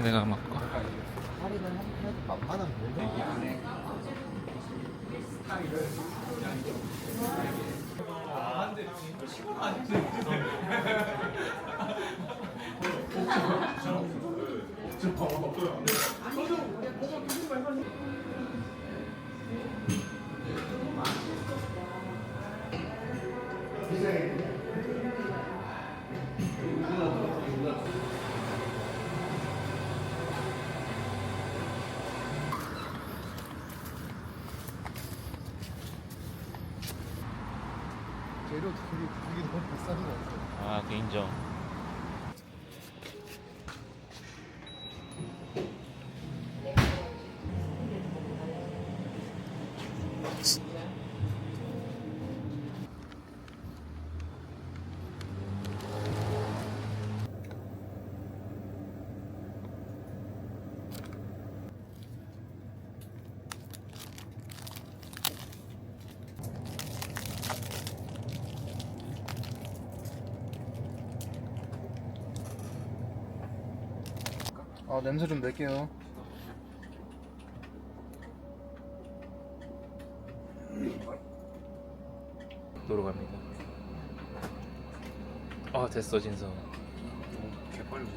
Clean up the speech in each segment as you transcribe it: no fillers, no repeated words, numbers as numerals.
내가 맞고. 할인은 해도 만만한 건데. 재료 그게 너무 비싼 거 같아. 아, 그 인정. 아, 냄새 좀 낼게요. 돌아갑니다. 아, 됐어, 진성. 개빨리.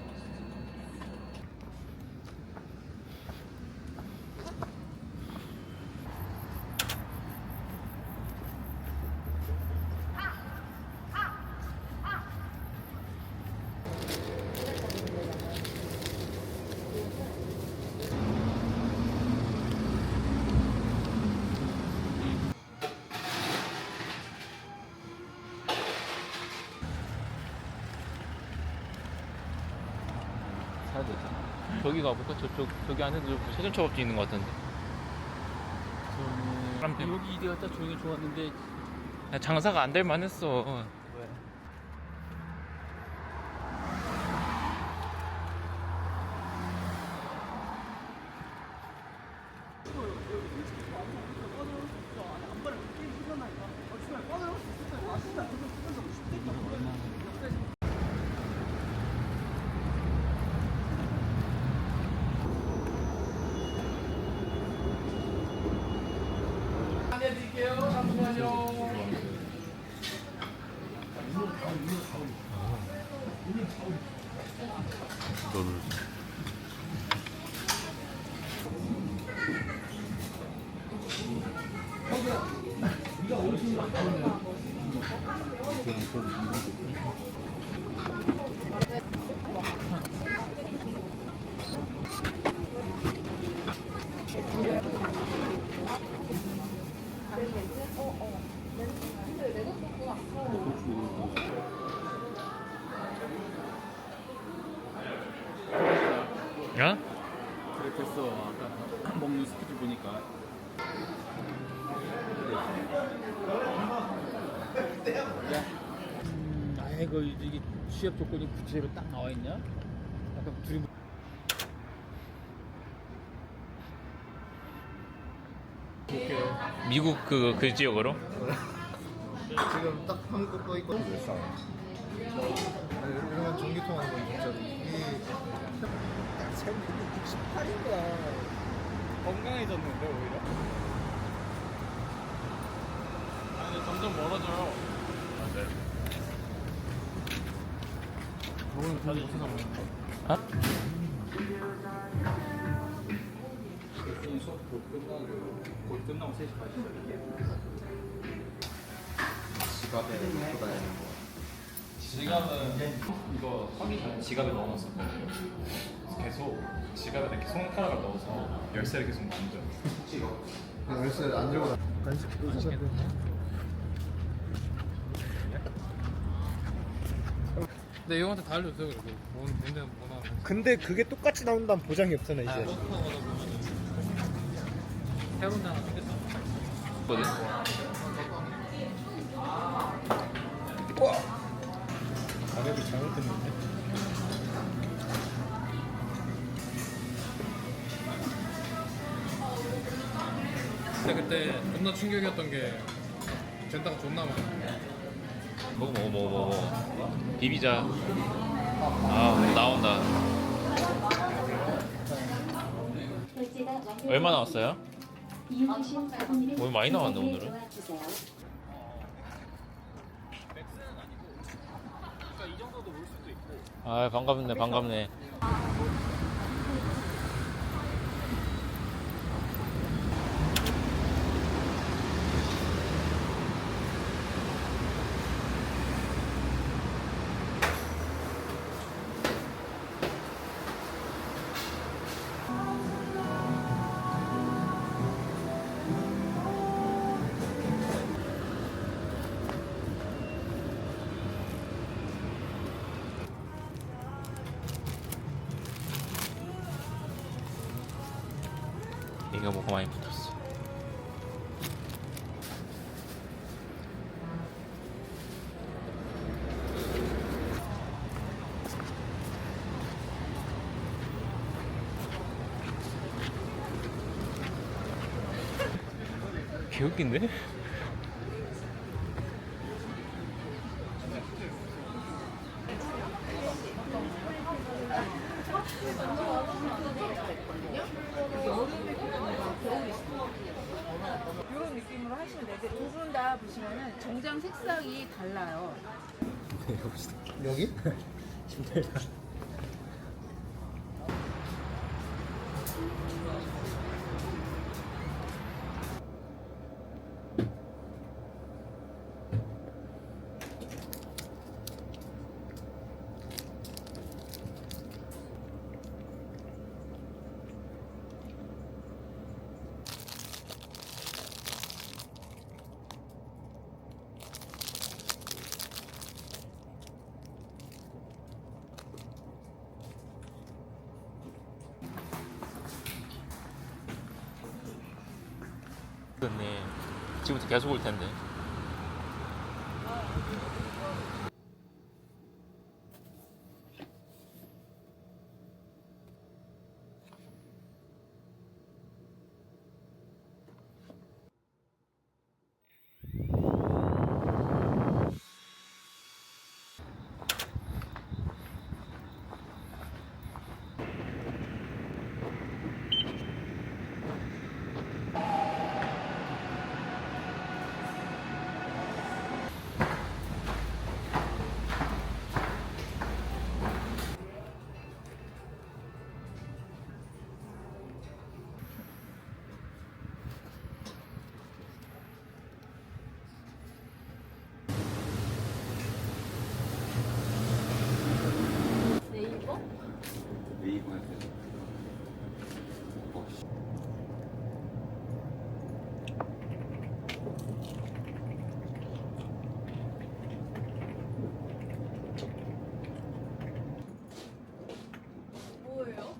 사야 되잖아. 저기 가볼까? 저기 안에도 세전 초밥집 있는 것 같은데. 사람 때문에. 여기 이대가 딱 조용히 좋았는데 야, 장사가 안 될 만했어. 왜? 너를. 야? 그래 됐어. 아까 먹는 스케줄 보니까 아이고 이게 취업 조건이 구체로 딱 나와 있냐? 약간 둘이 미국 그 지역으로? 지금 딱 한국 거 있고 몇 살? 이런 전기통 하는 건 진짜 이 세븐 98인가 건강해졌는데 오히려. 아니 점점 멀어져요. 저거는 돈 못해서 먹는 거. 아? 수업 곧 끝나고 3시 반에 지갑에 넣고 다니는 거. 지갑은 이거 하기 전에 지갑에 넣어놨었거든요. 계속 지갑에 이렇게 손가락을 넣어서 열쇠를 계속 만져. 열쇠 안 들고 다. 간식 맛있겠다. 근데 형한테 다 알려줬어요. 그래도 뭔데 뭐나. 근데 그게 똑같이 나온다는 보장이 없잖아 이제. 새로운 데 하나 생겼다. 거든? 가격이 잘못됐는데. 근데 그때 존나 충격이었던 게 젠다가 존나 많아. 먹어. 비비자. 아, 나온다. 얼마 나왔어요? 오늘 많이 나왔네 오늘은. 아 반갑네 반갑네. 이거 뭐가 많이 붙었어. 개웃긴데? 이런 느낌으로 하시면 되는데 두 분 다 보시면은 정장 색상이 달라요. 여기? 그렇네. 지금부터 계속 올 텐데. 뭐예요?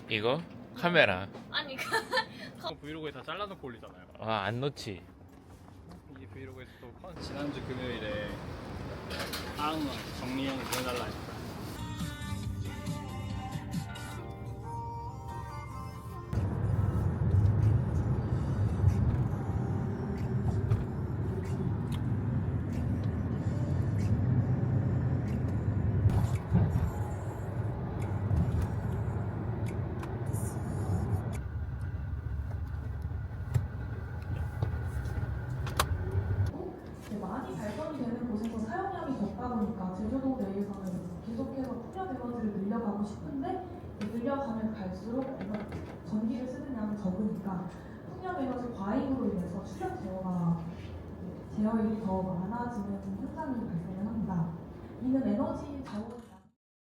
이거 카메라. 아니 브이로그에 다 잘라놓고 올리잖아요. 아 안 놓지. 이게 브이로그에서 또 지난주 금요일에 하은아 정리형 보내달라 했다. 많이 발전이 되는 곳에서 사용량이 적다 보니까 제주도 내에서는 계속해서 풍력 에너지를 늘려가고 싶은데 늘려가면 갈수록 전기를 쓰는 양이 적으니까 풍력 에너지 과잉으로 인해서 출력 제어율이 더 많아지는 현상이 발생을 합니다. 이는 에너지 자원